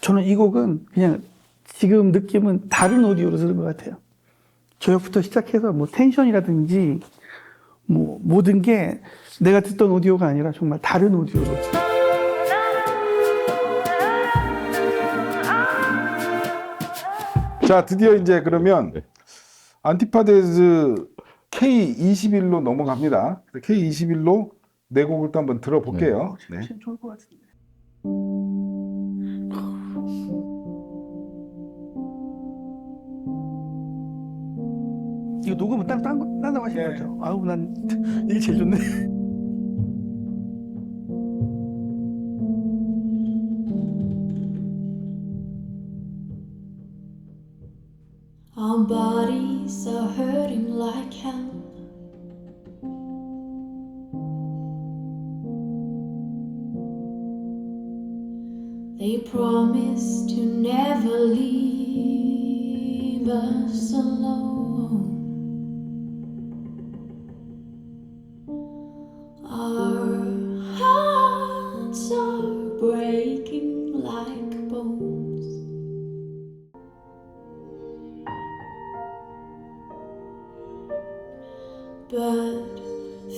저는 이 곡은 그냥 지금 느낌은 다른 오디오로 들은 것 같아요. 저역부터 시작해서 뭐 텐션이라든지 뭐 모든 게 내가 듣던 오디오가 아니라 정말 다른 오디오로. 자, 드디어 이제 그러면 안티파데즈 K21로 넘어갑니다. K21로 네 곡을 또 한번 들어볼게요. 네. 좋을 것 같은데. 이거 녹음은 딴거 하신 네. 거죠? 아우 난 이게 제일 좋네. Our bodies are hurting like hell. They promise to never leave us alone. Our hearts are breaking like bones. But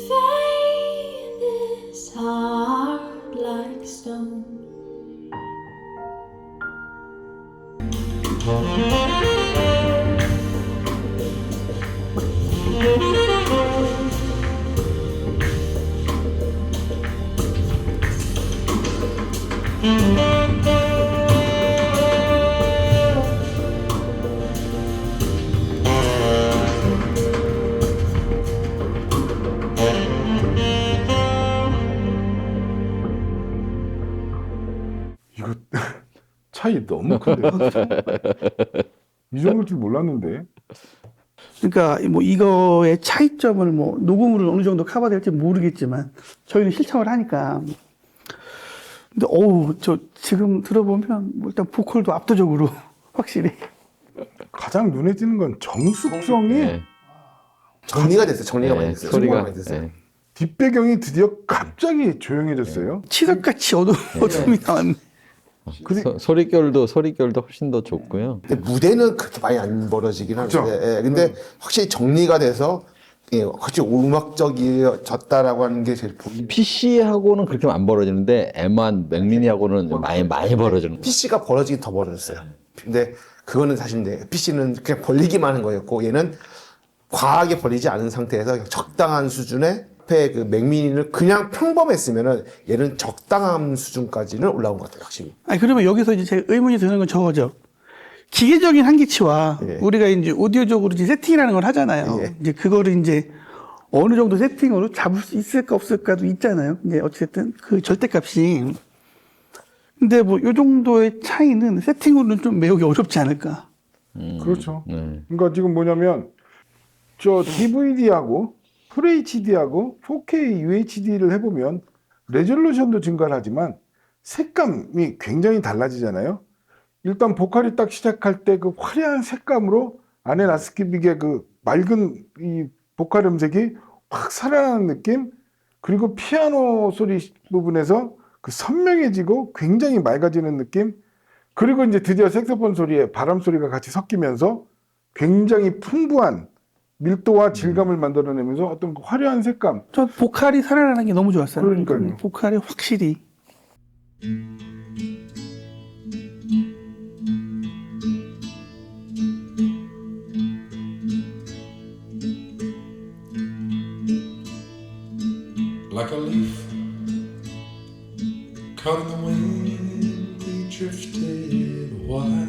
faith is hard like stone. 이거 차이 너무 큰데. 이 정도일 줄 몰랐는데. 그러니까 뭐 이거의 차이점을 뭐 녹음으로 어느 정도 커버될지 모르겠지만 저희는 실청을 하니까. 근데 어우 저 지금 들어보면 뭐 일단 보컬도 압도적으로 확실히. 가장 눈에 띄는 건 정숙성이 네. 정리가 됐어요. 정리가 네, 많이 됐어요. 소리가 많이 됐어요. 네. 뒷배경이 드디어 갑자기 조용해졌어요. 칠흑같이 어둠이 나왔네. 소리결도 훨씬 더 좋고요. 근데 무대는 그렇게 많이 안 벌어지긴 그렇죠. 하는데, 예, 근데 확실히 정리가 돼서 예, 확실히 음악적이졌다라고 하는 게 제일 보이는. PC하고는 그렇게 안 벌어지는데 M1 맥미니하고는 많이 벌어지는. PC가 벌어지긴 더 벌어졌어요. 근데 그거는 사실 이제 PC는 그냥 벌리기만 한 거였고 얘는 과하게 벌리지 않은 상태에서 적당한 수준의 그 맥미니를 그냥 평범했으면은 얘는 적당한 수준까지는 올라온 것 같아요, 확실히. 아니 그러면 여기서 이제 제 의문이 드는 건 저거죠. 기계적인 한계치와 예. 우리가 이제 오디오적으로 이제 세팅이라는 걸 하잖아요. 예. 이제 그거를 이제 어느 정도 세팅으로 잡을 수 있을까 없을까도 있잖아요. 이제 어쨌든 그 절대값이. 근데 뭐 요 정도의 차이는 세팅으로는 좀 메우기 어렵지 않을까. 그렇죠. 네. 그러니까 지금 뭐냐면 저 DVD하고 FHD하고 4K UHD를 해보면 레졸루션도 증가를 하지만 색감이 굉장히 달라지잖아요. 일단 보컬이 딱 시작할 때 그 화려한 색감으로 안에 나스키빅의 그 맑은 이 보컬 음색이 확 살아나는 느낌, 그리고 피아노 소리 부분에서 그 선명해지고 굉장히 맑아지는 느낌, 그리고 이제 드디어 색소폰 소리에 바람 소리가 같이 섞이면서 굉장히 풍부한 밀도와 질감을 만들어내면서 어떤 그 화려한 색감. 저 보컬이 살아나는 게 너무 좋았어요. 그러니까요. 보컬이 확실히. Like a leaf caught in the wind, we drifted a while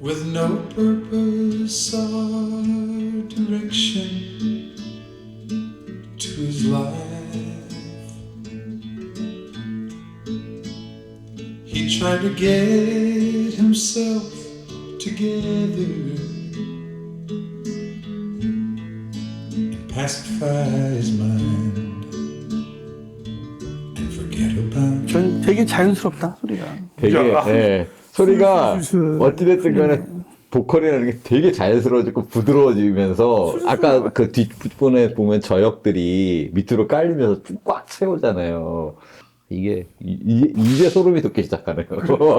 with no purpose or direction to his life. He tried to get himself together, pacify his mind and forget about. 전 되게 자연스럽다 소리가. 되게 예, 소리가 술술. 어찌됐든 간에 보컬이라는 게 되게 자연스러워지고 부드러워지면서 아까 그 뒷부분에 보면 저역들이 밑으로 깔리면서 꽉 채우잖아요. 이게 이제 소름이 돋기 시작하네요.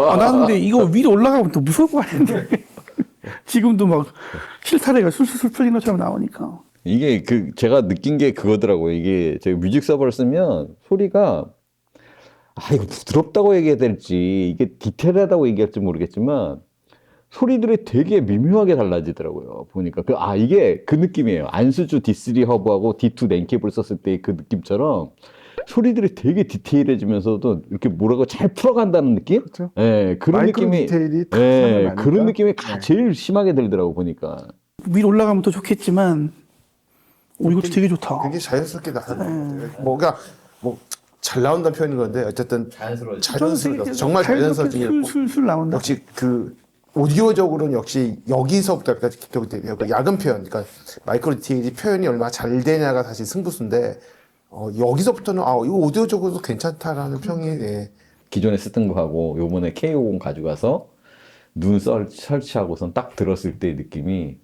아, 나는 근데 이거 위로 올라가면 더 무서울 것 같은데. 지금도 막 실타래가 술술술 풀린 것처럼 나오니까. 이게 제가 느낀 게 그거더라고요. 이게 제가 뮤직 서버를 쓰면 소리가 이거 부드럽다고 얘기해야 될지 이게 디테일하다고 얘기할지 모르겠지만 소리들이 되게 미묘하게 달라지더라고요. 보니까 이게 그 느낌이에요. 안수주 D3 허브하고 D2 낸케이블 썼을 때 그 느낌처럼 소리들이 되게 디테일해지면서도 이렇게 뭐라고 잘 풀어간다는 느낌? 그렇죠. 예, 그런 마이크로 느낌이 디테일이 탁 예, 생각나니까. 그런 느낌이 네. 제일 심하게 들더라고 보니까. 위로 올라가면 더 좋겠지만, 이것도 되게 좋다. 되게 자연스럽게 나는 뭐가 뭐 잘 나온다는 표현인 건데 어쨌든 자연스러워. 정말 자연스럽게 술술 나온다. 역시 그 오디오적으로는 역시 여기서부터 그 야근 표현, 그러니까 마이크로 디테일이 표현이 얼마나 잘 되냐가 사실 승부수인데 여기서부터는 이거 오디오적으로도 괜찮다라는 평이 기존에 쓰던 거하고 요번에 K50 가져가서 눈 설치하고선 딱 들었을 때의 느낌이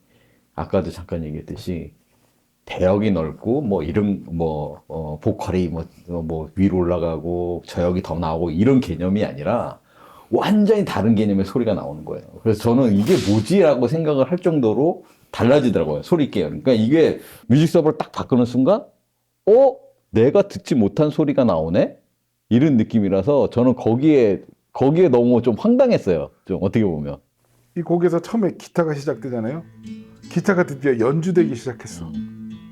아까도 잠깐 얘기했듯이 대역이 넓고 뭐 이런 보컬이 뭐 위로 올라가고 저역이 더 나오고 이런 개념이 아니라 완전히 다른 개념의 소리가 나오는 거예요. 그래서 저는 이게 뭐지라고 생각을 할 정도로 달라지더라고요. 소리께요. 그러니까 이게 뮤직 서버를 딱 바꾸는 순간 내가 듣지 못한 소리가 나오네? 이런 느낌이라서 저는 거기에 너무 좀 황당했어요. 좀 어떻게 보면. 이 곡에서 처음에 기타가 시작되잖아요. 기타가 드디어 연주되기 시작했어.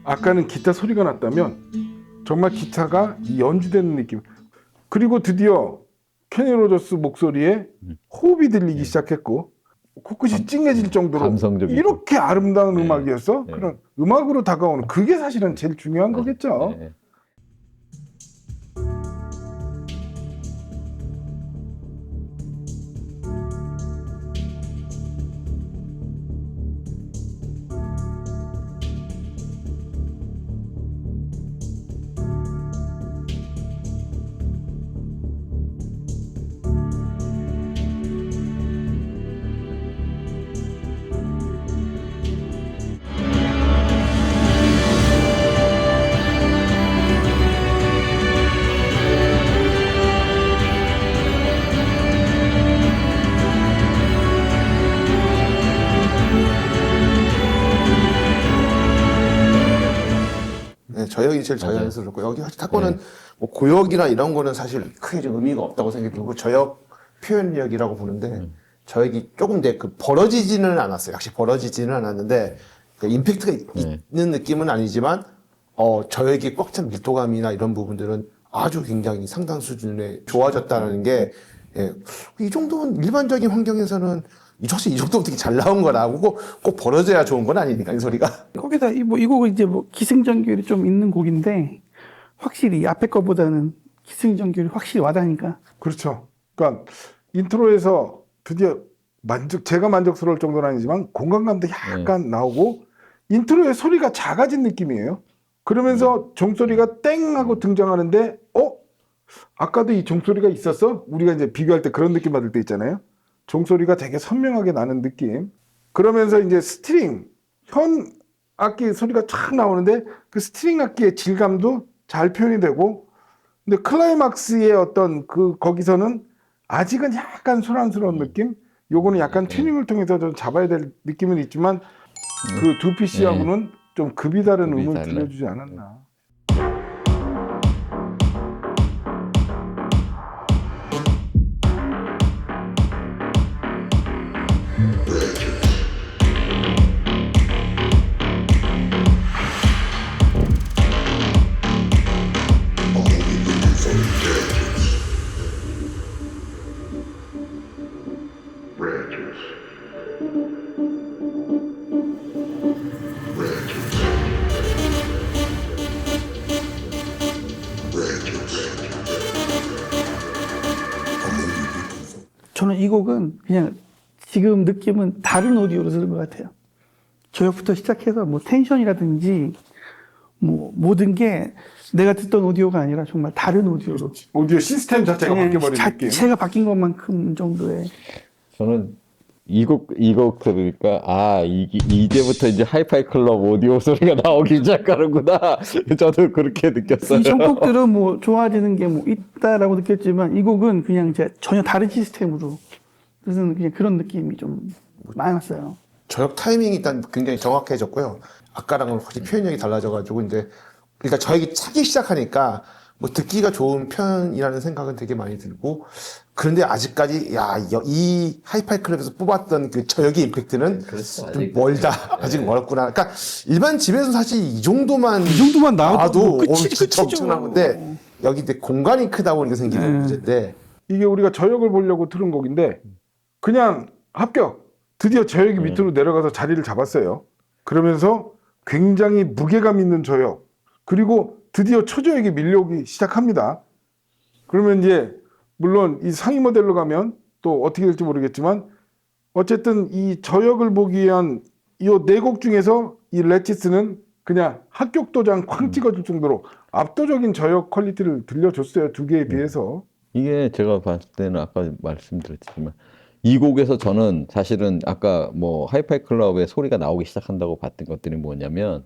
아까는 기타 소리가 났다면 정말 기타가 연주되는 느낌. 그리고 드디어 케니 로저스 목소리에 호흡이 들리기 시작했고 코끝이 찡해질 정도로 감성적이고. 이렇게 아름다운 네. 음악이었어. 네. 그런 음악으로 다가오는 그게 사실은 제일 중요한 거겠죠. 네. 저역이 제일 자연스럽고 여기 타코는 뭐 고역이나 이런 거는 사실 크게 좀 의미가 없다고 생각되고 저역 표현력이라고 보는데 저역이 조금 벌어지지는 않았어요. 역시 벌어지지는 않았는데 그 임팩트가 있는 느낌은 아니지만 저역이 꽉 찬 밀도감이나 이런 부분들은 아주 굉장히 상당 수준에 좋아졌다는 게 이 정도는 일반적인 환경에서는 사실 이 정도면 되게 잘 나온 거라고 꼭 벌어져야 좋은 건 아니니까 이 소리가. 거기다 이 곡은 이제 기승전결이 좀 있는 곡인데, 확실히 앞에 거보다는 기승전결이 확실히 와닿으니까. 그렇죠. 그러니까 인트로에서 드디어 제가 만족스러울 정도는 아니지만 공간감도 약간 나오고 인트로의 소리가 작아진 느낌이에요. 그러면서 종소리가 땡 하고 등장하는데 아까도 이 종소리가 있었어? 우리가 이제 비교할 때 그런 느낌 받을 때 있잖아요. 종소리가 되게 선명하게 나는 느낌. 그러면서 이제 스트링, 현 악기 소리가 쫙 나오는데 그 스트링 악기의 질감도 잘 표현이 되고, 근데 클라이막스의 어떤 거기서는 아직은 약간 소란스러운 느낌? 요거는 약간 튜닝을 통해서 좀 잡아야 될 느낌은 있지만 그 두 PC하고는 좀 급이 다른 급이 음을 달라요. 들려주지 않았나. 저는 이 곡은 그냥 지금 느낌은 다른 오디오로 들은 것 같아요. 저역부터 시작해서 뭐 텐션이라든지 뭐 모든 게 내가 듣던 오디오가 아니라 정말 다른 오디오로. 오디오 시스템 자체가 바뀌어버린 느낌. 자체가 바뀐 것만큼 정도의. 저는 이곡 들으니까 이제부터 이제 하이파이 클럽 오디오 소리가 나오기 시작하는구나. 저도 그렇게 느꼈어요. 이 전곡들은 뭐 좋아지는 게 뭐 있다라고 느꼈지만 이 곡은 그냥 이제 전혀 다른 시스템으로 그래서 그냥 그런 느낌이 좀 많았어요. 저역 타이밍이 일단 굉장히 정확해졌고요. 아까랑은 확실히 표현력이 달라져가지고 이제 그러니까 저역이 차기 시작하니까 뭐 듣기가 좋은 편이라는 생각은 되게 많이 들고 그런데 아직까지 이 하이파이 클럽에서 뽑았던 그 저역의 임팩트는 좀 멀다. 아직 멀었구나. 그러니까 일반 집에서 사실 이 정도만 나와도 진짜 엄청난 건데 여기 이제 공간이 크다 보니까 생기는 문제인데 이게 우리가 저역을 보려고 틀은 곡인데 그냥 합격. 드디어 저역이 밑으로 내려가서 자리를 잡았어요. 그러면서 굉장히 무게감 있는 저역 그리고 드디어 초저역이 밀려오기 시작합니다. 그러면 이제 물론 이 상위 모델로 가면 또 어떻게 될지 모르겠지만 어쨌든 이 저역을 보기 위한 이 네 곡 중에서 이 레티스는 그냥 합격 도장 쾅 찍어줄 정도로 압도적인 저역 퀄리티를 들려줬어요. 두 개에 비해서. 이게 제가 봤을 때는 아까 말씀드렸지만 이 곡에서 저는 사실은 아까 뭐 하이파이 클럽의 소리가 나오기 시작한다고 봤던 것들이 뭐냐면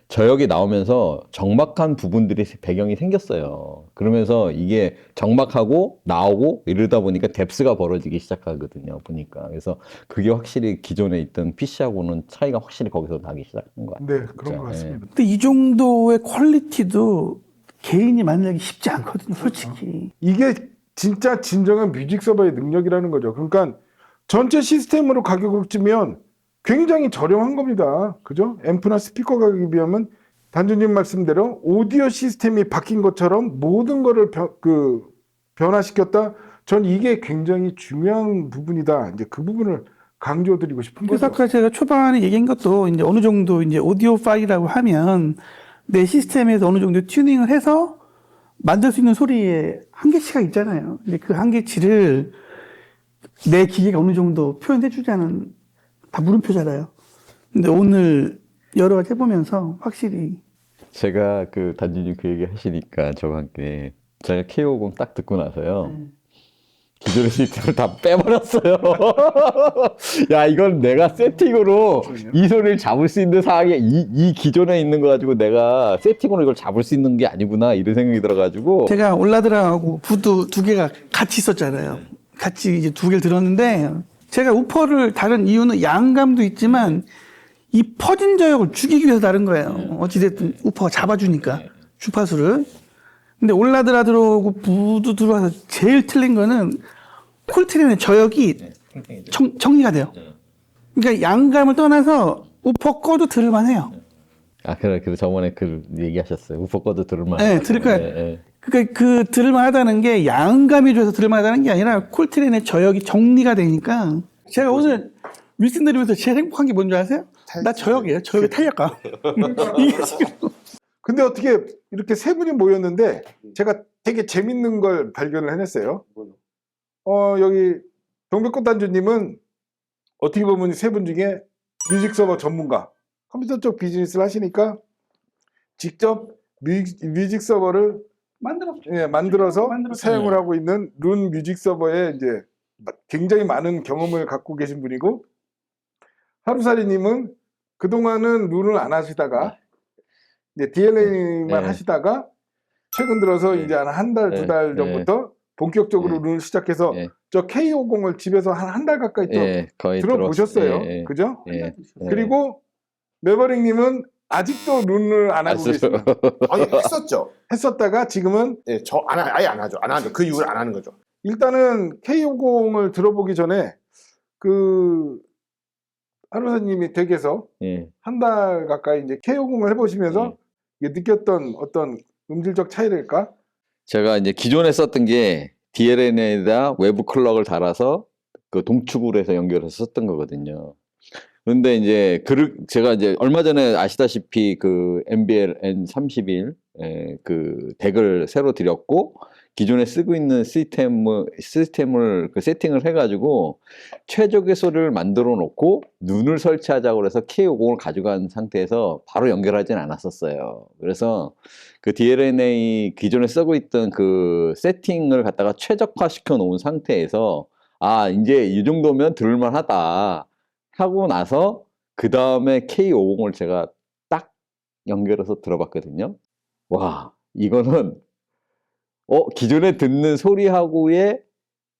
저역이 나오면서 적막한 부분들이 배경이 생겼어요. 그러면서 이게 적막하고 나오고 이러다 보니까 뎁스가 벌어지기 시작하거든요. 보니까. 그래서 그게 확실히 기존에 있던 PC하고는 차이가 확실히 거기서 나기 시작한 것 같아요. 네, 그런 것 같습니다. 근데 이 정도의 퀄리티도 개인이 만나기 쉽지 않거든요, 솔직히. 이게 진짜 진정한 뮤직 서버의 능력이라는 거죠. 그러니까 전체 시스템으로 가격을 치면 굉장히 저렴한 겁니다. 그죠? 앰프나 스피커 가격에 비하면 단주님 말씀대로 오디오 시스템이 바뀐 것처럼 모든 거를 변화시켰다. 전 이게 굉장히 중요한 부분이다. 이제 그 부분을 강조드리고 싶은 그래서 거죠. 아까 제가 초반에 얘기한 것도 이제 어느 정도 이제 오디오 파일이라고 하면 내 시스템에서 어느 정도 튜닝을 해서 만들 수 있는 소리의 한계치가 있잖아요. 근데 그 한계치를 내 기계가 어느 정도 표현해주자는 다 물음표잖아요. 근데 오늘 여러 가지 해보면서 확실히 제가 그 단준님 그 얘기 하시니까 저와 함께 제가 K50 딱 듣고 나서요. 기존의 시스템을 다 빼버렸어요. 야, 이건 내가 세팅으로 이 소리를 잡을 수 있는 상황에 이 기존에 있는 거 가지고 내가 세팅으로 이걸 잡을 수 있는 게 아니구나 이런 생각이 들어가지고 제가 올라드라하고 부두 두 개가 같이 있었잖아요. 같이 이제 두 개를 들었는데 제가 우퍼를 다른 이유는 양감도 있지만 이 퍼진 저역을 죽이기 위해서 다른 거예요. 어찌됐든 우퍼가 잡아주니까 주파수를. 근데 올라드라 들어오고 부두 들어와서 제일 틀린 거는 콜트렌의 저역이 정리가 돼요. 그러니까 양감을 떠나서 우퍼 꺼도 들을만 해요. 아, 그래 저번에 그 얘기하셨어요. 우퍼 꺼도 들을만. 네, 들을 거예요. 그러니까 그 들을만 하다는 게 양감이 줘서 들을만 하다는 게 아니라 콜트렌의 저역이 정리가 되니까 제가 오늘 윌슨 들으면서 제일 행복한 게 뭔지 아세요? 나 저역이에요. 저역의 탄력감. 이게 지금 근데 어떻게 이렇게 세 분이 모였는데 제가 되게 재밌는 걸 발견을 해냈어요. 여기 동백꽃 단주님은 어떻게 보면 세 분 중에 뮤직 서버 전문가, 컴퓨터 쪽 비즈니스를 하시니까 직접 뮤직 서버를 만들어서 사용을 하고 있는 룬 뮤직 서버에 이제 굉장히 많은 경험을 갖고 계신 분이고, 하루살이님은 그동안은 룬을 안 하시다가 이제 DLA만 하시다가 최근 들어서 이제 한 달, 두 달 전부터 본격적으로 룬을 시작해서 저 K50을 집에서 한 달 가까이 또 거의 들어보셨어요. 그죠? 그리고 매버릭님은 아직도 룬을 안 하고 계시고 아니 했었죠. 했었다가 지금은 아예 안 하죠. 안 하죠. 그 이후로 안 하는 거죠. 일단은 K50을 들어보기 전에 그 하루사님이 댁에서 한 달 가까이 이제 K50을 해보시면서 느꼈던 어떤 음질적 차이랄까? 제가 이제 기존에 썼던 게 DLN에다 외부 클럭을 달아서 그 동축으로 해서 연결해서 썼던 거거든요. 그런데 이제 제가 이제 얼마 전에 아시다시피 그 MBL N31 그 덱을 새로 들였고 기존에 쓰고 있는 시스템을 그 세팅을 해가지고 최적의 소리를 만들어 놓고 눈을 설치하자고 해서 K50을 가져간 상태에서 바로 연결하진 않았었어요. 그래서 그 DLNA 기존에 쓰고 있던 그 세팅을 갖다가 최적화 시켜 놓은 상태에서 아, 이제 이 정도면 들을만하다 하고 나서 그 다음에 K50을 제가 딱 연결해서 들어봤거든요. 와, 이거는 기존에 듣는 소리하고의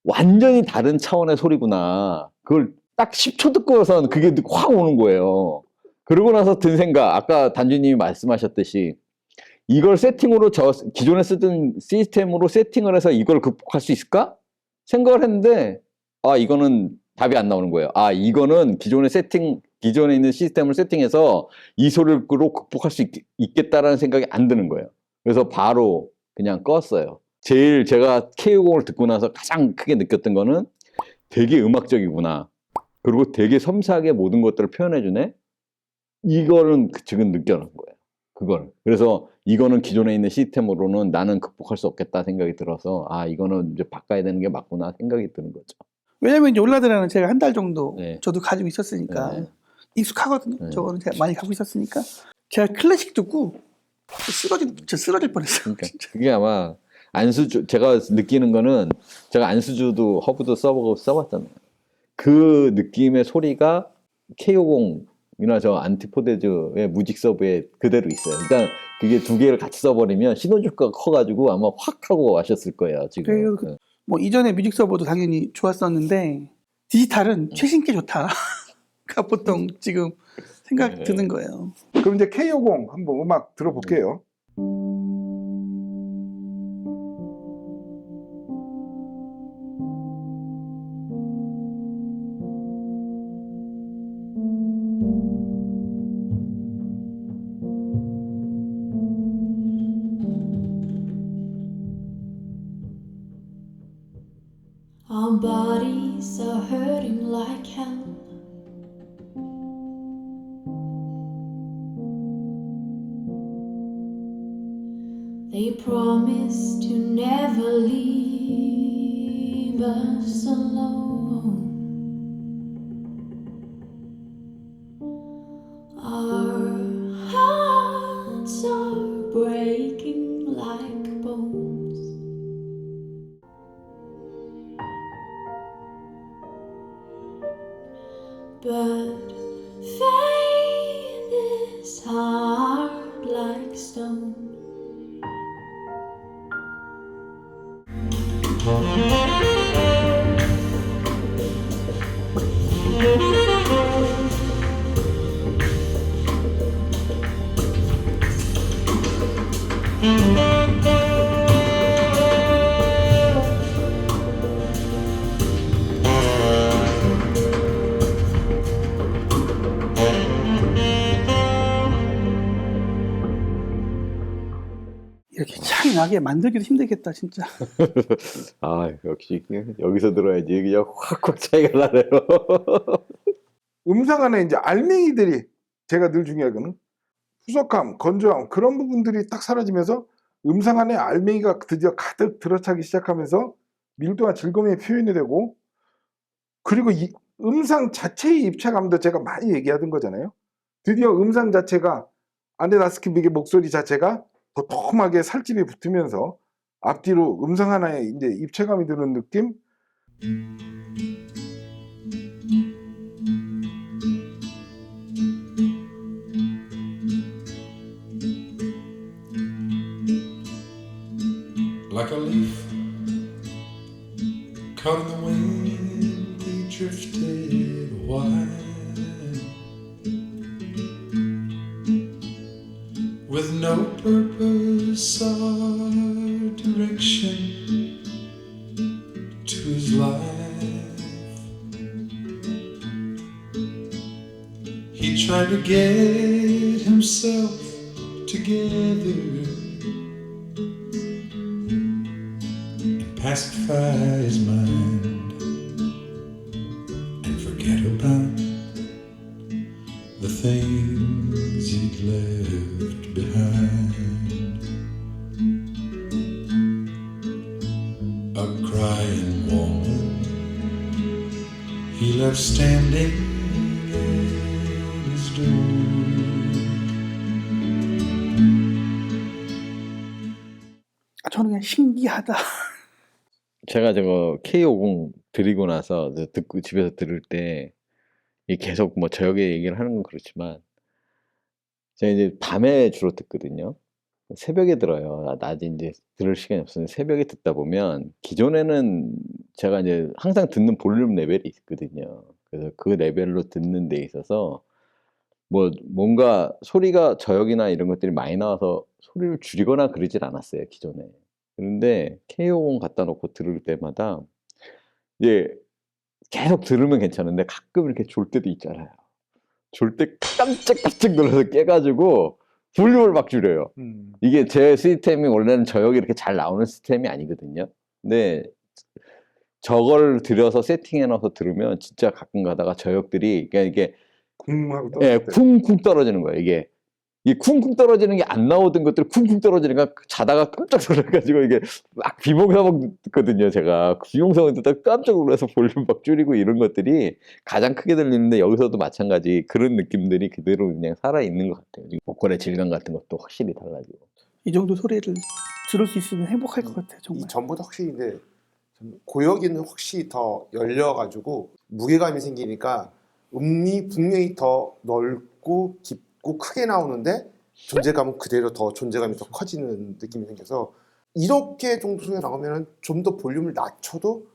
완전히 다른 차원의 소리구나. 그걸 딱 10초 듣고선 그게 확 오는 거예요. 그러고 나서 든 생각, 아까 단주님이 말씀하셨듯이 이걸 세팅으로 기존에 쓰던 시스템으로 세팅을 해서 이걸 극복할 수 있을까? 생각을 했는데, 아, 이거는 답이 안 나오는 거예요. 아, 이거는 기존에 있는 시스템을 세팅해서 이 소리로 극복할 수 있겠다라는 생각이 안 드는 거예요. 그래서 바로 그냥 껐어요. 제일 제가 K50을 듣고 나서 가장 크게 느꼈던 거는 되게 음악적이구나. 그리고 되게 섬세하게 모든 것들을 표현해주네? 이거는 지금 느껴는 거예요. 그걸. 그래서 이거는 기존에 있는 시스템으로는 나는 극복할 수 없겠다 생각이 들어서, 아, 이거는 이제 바꿔야 되는 게 맞구나 생각이 드는 거죠. 왜냐면 이제 올라드라는 제가 한 달 정도 네. 저도 가지고 있었으니까 네. 익숙하거든요. 네. 저거는 제가 많이 갖고 있었으니까 제가 클래식 듣고 쓰러질 뻔했어요. 그러니까 그게 아마 제가 느끼는 거는 제가 안수주도 허브도 써봤잖아요. 그 느낌의 소리가 K50이나 저 안티포데즈의 무직 서브에 그대로 있어요. 그러니까 그게 두 개를 같이 써버리면 시너지가 커가지고 아마 확 하고 하셨을 거예요. 지금. 그래서 뭐 이전에 뮤직 서버도 당연히 좋았었는데 디지털은 최신 게 좋다. 가 보통 지금 생각 네. 드는 거예요. 그럼 이제 K50 한번 음악 들어볼게요. Our bodies are hurting like hell. They promise to never leave us alone. Our hearts are breaking like bones. But faith is hard like stone. 이렇게 차이 나게 만들기도 힘들겠다 진짜. 아, 역시 여기서 들어야지 그냥 확확 차이가 나네요. 음상 안에 이제 알맹이들이 제가 늘 중요하거든. 후석함, 건조함 그런 부분들이 딱 사라지면서 음상 안에 알맹이가 드디어 가득 들어차기 시작하면서 밀도와 즐거움이 표현이 되고, 그리고 이 음상 자체의 입체감도 제가 많이 얘기하던 거잖아요. 드디어 음상 자체가 안데 나스키빅의 목소리 자체가 도톰하게 살집이 붙으면서 앞뒤로 음상 하나에 이제 입체감이 드는 느낌. Like a leaf caught in the wind, we drifted wide, with no purpose or direction to his life. He tried to get himself together, pacify his mind, and forget about the things he'd left behind. A crying woman he left standing in his door. 저는 그냥 신기하다. 제가 저거 K50 드리고 나서 듣고 집에서 들을 때 계속 뭐 저녁에 얘기를 하는 건 그렇지만 제가 이제 밤에 주로 듣거든요. 새벽에 들어요. 낮에 이제 들을 시간이 없으니 새벽에 듣다 보면 기존에는 제가 이제 항상 듣는 볼륨 레벨이 있거든요. 그래서 그 레벨로 듣는 데 있어서 뭔가 소리가 저역이나 이런 것들이 많이 나와서 소리를 줄이거나 그러질 않았어요, 기존에. 그런데 K50 갖다 놓고 들을 때마다 이제 계속 들으면 괜찮은데 가끔 이렇게 졸 때도 있잖아요. 졸 때 깜짝깜짝 놀라서 깨가지고 볼륨을 막 줄여요. 이게 제 시스템이 원래는 저역이 이렇게 잘 나오는 시스템이 아니거든요. 근데 저걸 들여서 세팅해 놔서 들으면 진짜 가끔 가다가 저역들이 이게 궁하고 예, 떨어질 때. 쿵쿵 떨어지는 거예요. 이게 쿵쿵 떨어지는 게 안 나오던 것들이 쿵쿵 떨어지니까 자다가 깜짝 놀라가지고 이게 막 비몽사몽 듣거든요. 제가 비몽사몽 듣다가 깜짝 놀라서 볼륨 막 줄이고 이런 것들이 가장 크게 들리는데 여기서도 마찬가지 그런 느낌들이 그대로 그냥 살아있는 것 같아요. 보컬의 질감 같은 것도 확실히 달라지고. 이 정도 소리를 들을 수 있으면 행복할 것 같아요. 이 정말. 전보다 확실히 근데 고역이는 확실히 더 열려가지고 무게감이 생기니까 음이 분명히 더 넓고 깊고 크게 나오는데 존재감은 그대로 더 존재감이 더 커지는 느낌이 생겨서 이렇게 정도 소리가 나오면 좀 더 볼륨을 낮춰도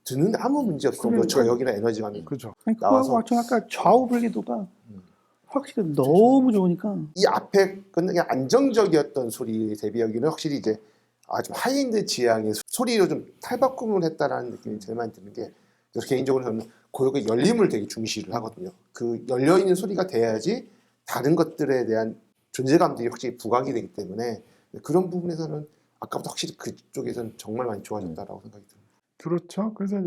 듣는데 아무 문제 없어. 그러니까요. 저역이나 에너지감이 그렇죠. 아니, 나와서. 그거하고 좀 아까 좌우 분리도가 확실히 너무 좋으니까. 이 앞에 그냥 안정적이었던 소리 대비 여기는 확실히 이제 좀 하이엔드 지향의 소리로 좀 탈바꿈을 했다라는 느낌이 제일 많이 드는 게 그래서 개인적으로 저는 고역의 열림을 되게 중시를 하거든요. 그 열려있는 소리가 돼야지 다른 것들에 대한 존재감들이 확실히 부각이 되기 때문에 그런 부분에서는 아까보다 확실히 그쪽에서는 정말 많이 좋아졌다라고 생각이 듭니다. 그렇죠. 그래서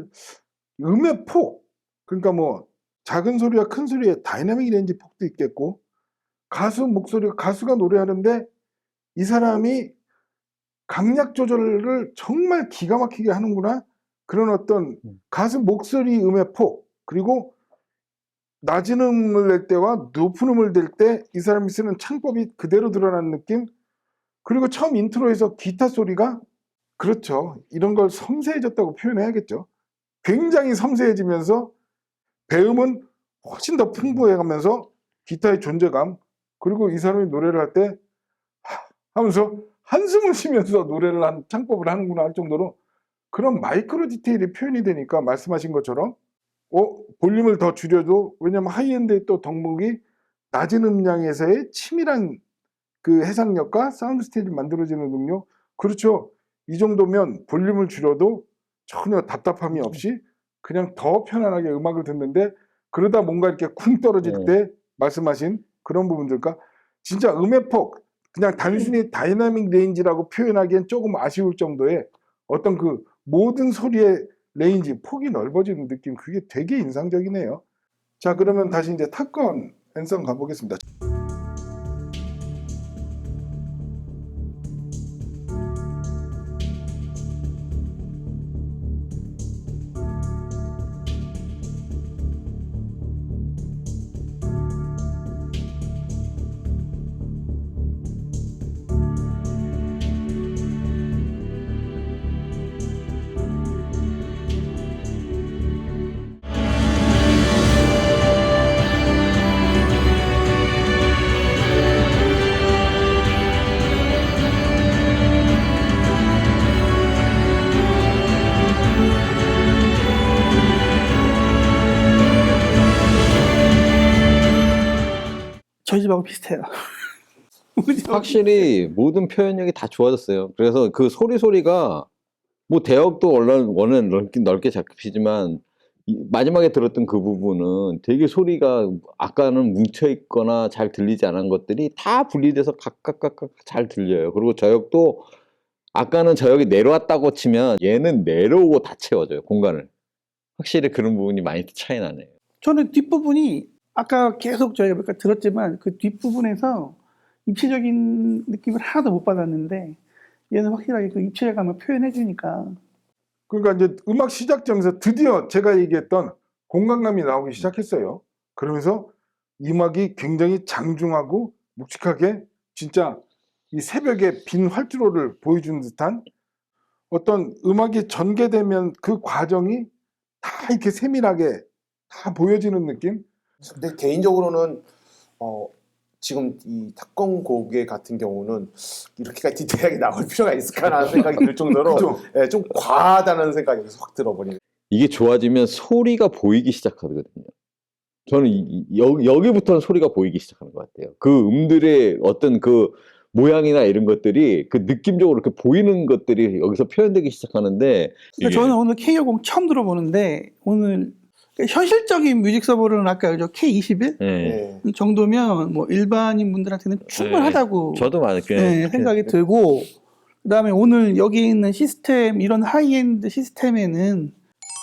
음의 폭, 그러니까 뭐 작은 소리와 큰 소리의 다이나믹 레인지 폭도 있겠고, 가수가 노래하는데 이 사람이 강약 조절을 정말 기가 막히게 하는구나. 그런 어떤 가수 목소리 음의 폭, 그리고 낮은 음을 낼 때와 높은 음을 낼 때 이 사람이 쓰는 창법이 그대로 드러나는 느낌. 그리고 처음 인트로에서 기타 소리가, 그렇죠, 이런 걸 섬세해졌다고 표현해야겠죠. 굉장히 섬세해지면서 배음은 훨씬 더 풍부해가면서 기타의 존재감, 그리고 이 사람이 노래를 할 때 하면서 한숨을 쉬면서 노래를 한 창법을 하는구나 할 정도로 그런 마이크로 디테일이 표현이 되니까 말씀하신 것처럼 볼륨을 더 줄여도, 왜냐면 하이엔드의 또 덕목이 낮은 음량에서의 치밀한 그 해상력과 사운드 스테이지 만들어지는 능력. 그렇죠. 이 정도면 볼륨을 줄여도 전혀 답답함이 없이 그냥 더 편안하게 음악을 듣는데, 그러다 뭔가 이렇게 쿵 떨어질 때 말씀하신 그런 부분들과 진짜 음의 폭, 그냥 단순히 다이나믹 레인지라고 표현하기엔 조금 아쉬울 정도의 어떤 그 모든 소리의 레인지, 폭이 넓어지는 느낌, 그게 되게 인상적이네요. 자, 그러면 다시 이제 탑건 앤성 가보겠습니다. 저희 집하고 비슷해요. 우리 집하고 확실히 모든 표현력이 다 좋아졌어요. 그래서 그 소리가 뭐 대역도 원래는 넓게 잡히지만 마지막에 들었던 그 부분은 되게 소리가 아까는 뭉쳐있거나 잘 들리지 않은 것들이 다 분리돼서 각각 잘 들려요. 그리고 저역도 아까는 저역이 내려왔다고 치면 얘는 내려오고 다 채워져요, 공간을. 확실히 그런 부분이 많이 차이 나네요. 저는 뒷부분이 아까 계속 저희가 몇 번 들었지만 그 뒷부분에서 입체적인 느낌을 하나도 못 받았는데 얘는 확실하게 그 입체감을 표현해 주니까. 그러니까 이제 음악 시작점에서 드디어 제가 얘기했던 공간감이 나오기 시작했어요. 그러면서 이 음악이 굉장히 장중하고 묵직하게 진짜 이 새벽에 빈 활주로를 보여주는 듯한 어떤 음악이 전개되면 그 과정이 다 이렇게 세밀하게 다 보여지는 느낌? 근데 개인적으로는 지금 이 탑건 고개 같은 경우는 이렇게까지 디테일하게 나올 필요가 있을까라는 생각이 들 정도로 그죠? 예, 좀 과하다는 생각이 확 들어버리는. 이게 좋아지면 소리가 보이기 시작하거든요. 저는 여기부터는 소리가 보이기 시작하는 것 같아요. 그 음들의 어떤 그 모양이나 이런 것들이 그 느낌적으로 이렇게 보이는 것들이 여기서 표현되기 시작하는데 그러니까 저는 오늘 K50 처음 들어보는데 오늘 현실적인 뮤직 서버는 아까 K21 네. 예. 정도면 뭐 일반인 분들한테는 충분하다고 저도 많게 네, 생각이 들고 그다음에 오늘 여기 있는 시스템 이런 하이엔드 시스템에는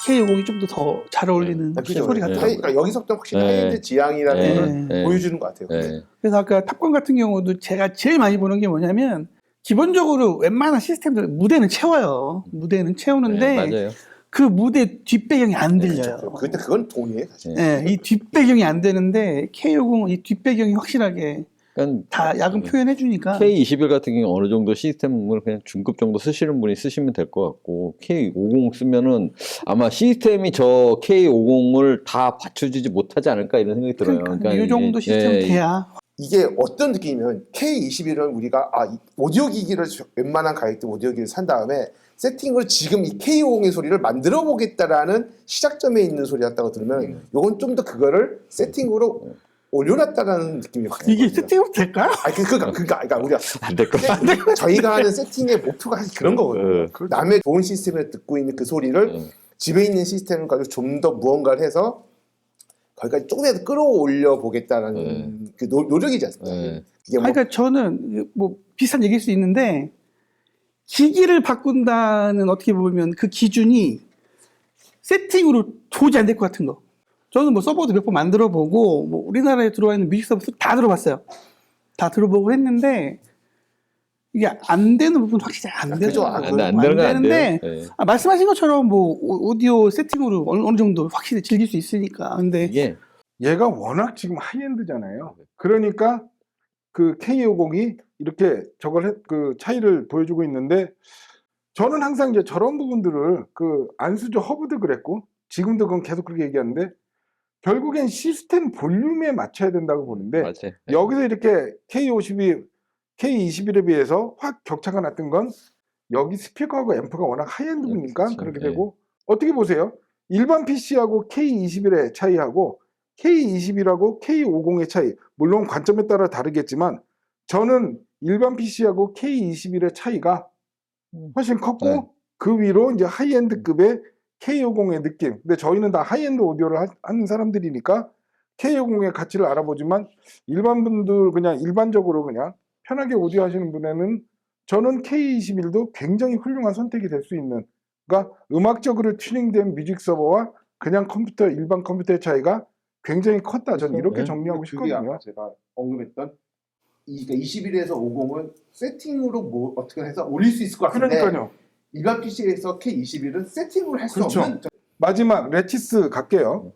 K50이 좀 더 잘 어울리는 그죠? 소리 하이- 같더라고요. 그러니까 여기서부터 확실히 네. 하이엔드 지향이라는 네. 걸 네. 보여주는 것 같아요. 네. 그래서 아까 탑건 같은 경우도 제가 제일 많이 보는 게 뭐냐면 기본적으로 웬만한 시스템들 무대는 채워요. 무대는 채우는데 네, 맞아요. 그 무대 뒷배경이 안 들려요. 근데 그건 동의해 사실. 네, 이 뒷배경이 안 되는데 K50은 이 뒷배경이 확실하게 그러니까 다 야금 표현해 주니까 K21 같은 경우 어느 정도 시스템을 그냥 중급 정도 쓰시는 분이 쓰시면 될 것 같고 K50 쓰면은 아마 시스템이 저 K50을 다 받쳐주지 못하지 않을까 이런 생각이 들어요. 그러니까 이 정도 시스템 예, 돼야 이게 어떤 느낌이면 K21은 우리가 이 오디오 기기를 웬만한 가격대 오디오 기기를 산 다음에 세팅으로 지금 이 K50의 소리를 만들어 보겠다라는 시작점에 있는 소리였다고 들으면 요건 좀 더 그거를 세팅으로 올려놨다라는 느낌이 확 이게 들거든요. 세팅으로 될까요? 아니 그러니까 우리가 안될 것 같아요. 저희가 하는 세팅의 목표가 사실 그런 거거든요. 네. 남의 좋은 시스템을 듣고 있는 그 소리를 네. 집에 있는 시스템을 가지고 좀 더 무언가를 해서 거기까지 조금이라도 끌어올려 보겠다라는 그 노력이지 않습니까? 네. 이게 뭐 그러니까 저는 뭐 비슷한 얘기일 수 있는데 기기를 바꾼다는 어떻게 보면 그 기준이 세팅으로 도저히 안 될 것 같은 거. 저는 뭐 서버도 몇 번 만들어 보고 뭐 우리나라에 들어와 있는 뮤직 서버 다 들어봤어요. 다 들어보고 했는데 이게 안 되는 부분 확실히 안 그죠. 되더라고요. 안 되는 건 안 되는데 돼요. 네. 말씀하신 것처럼 뭐 오디오 세팅으로 어느 정도 확실히 즐길 수 있으니까. 근데 이게 얘가 워낙 지금 하이엔드잖아요. 그러니까 그 K50이 이렇게 그 차이를 보여주고 있는데 저는 항상 이제 저런 부분들을 그 안수조 허브도 그랬고 지금도 그건 계속 그렇게 얘기하는데 결국엔 시스템 볼륨에 맞춰야 된다고 보는데 맞아요. 여기서 이렇게 K21에 비해서 확 격차가 났던 건 여기 스피커하고 앰프가 워낙 하이엔드니까 그렇죠. 그렇게 네. 되고 어떻게 보세요? 일반 PC하고 K21의 차이하고 K21하고 K50의 차이 물론 관점에 따라 다르겠지만 저는 일반 PC하고 K21의 차이가 훨씬 컸고 네. 그 위로 이제 하이엔드급의 K50의 느낌. 근데 저희는 다 하이엔드 오디오를 하는 사람들이니까 K50의 가치를 알아보지만 일반 분들 그냥 일반적으로 그냥 편하게 오디오 하시는 분에는 저는 K21도 굉장히 훌륭한 선택이 될 수 있는 그러니까 음악적으로 튜닝된 뮤직 서버와 그냥 컴퓨터 일반 컴퓨터의 차이가 굉장히 컸다. 저는 이렇게 네. 정리하고 그게 싶거든요. 아까 제가 언급했던 21에서 50은 세팅으로 뭐 어떻게 해서 올릴 수 있을 것 같은데 그러니까요. 일반 PC에서 K21은 세팅을 할 수 그렇죠. 없는 마지막 레치스 갈게요.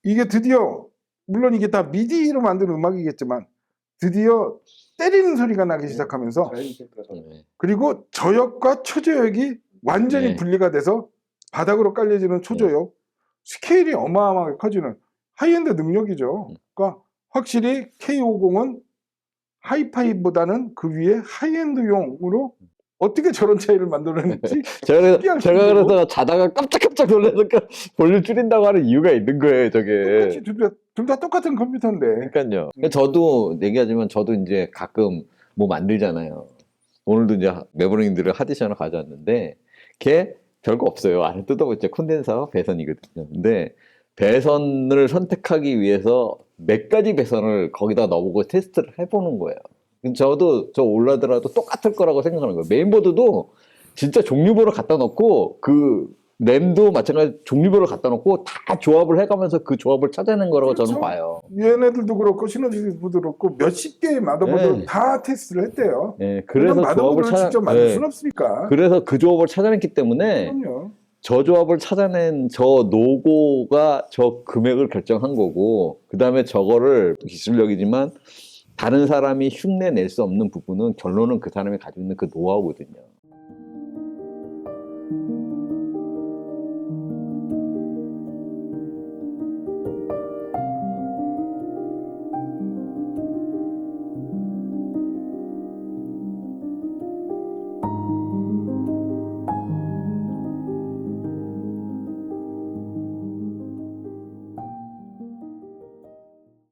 이게 드디어 물론 이게 다 미디로 만든 음악이겠지만 드디어 때리는 소리가 나기 시작하면서 네. 그리고 저역과 초저역이 완전히 네. 분리가 돼서 바닥으로 깔려지는 초저역 스케일이 어마어마하게 커지는 하이엔드 능력이죠. 그러니까 확실히 K50은 하이파이보다는 그 위에 하이엔드용으로 어떻게 저런 차이를 만들어냈는지 제가 신기할 제가 정도로 그래서 자다가 깜짝깜짝 놀라서 볼륨 줄인다고 하는 이유가 있는 거예요, 저게. 똑같이 둘 다 똑같은 컴퓨터인데 그러니까요. 저도 얘기하지만 저도 이제 가끔 뭐 만들잖아요. 오늘도 이제 매버릭들을 하디션을 가져왔는데 걔 별거 없어요. 안에 뜯어보자 콘덴서와 배선이거든요. 근데 배선을 선택하기 위해서 몇 가지 배선을 거기다 넣어보고 테스트를 해보는 거예요. 저도 저 올라더라도 똑같을 거라고 생각하는 거예요. 메인보드도 진짜 종류별로 갖다 놓고 그 램도 마찬가지 종류별로 갖다 놓고 다 조합을 해가면서 그 조합을 찾아낸 거라고 저는 그렇죠. 봐요. 얘네들도 그렇고 시너지도 그렇고 몇십 개의 마더보드 네. 다 테스트를 했대요. 예, 그래서 그래서 조합을 마더보드를 찾아, 직접 만들 예, 수는 없으니까. 그래서 그 조합을 찾아냈기 때문에 그럼요. 저 조합을 찾아낸 저 노고가 저 금액을 결정한 거고, 그 다음에 저거를 기술력이지만 다른 사람이 흉내 낼 수 없는 부분은 결론은 그 사람이 가지고 있는 그 노하우거든요.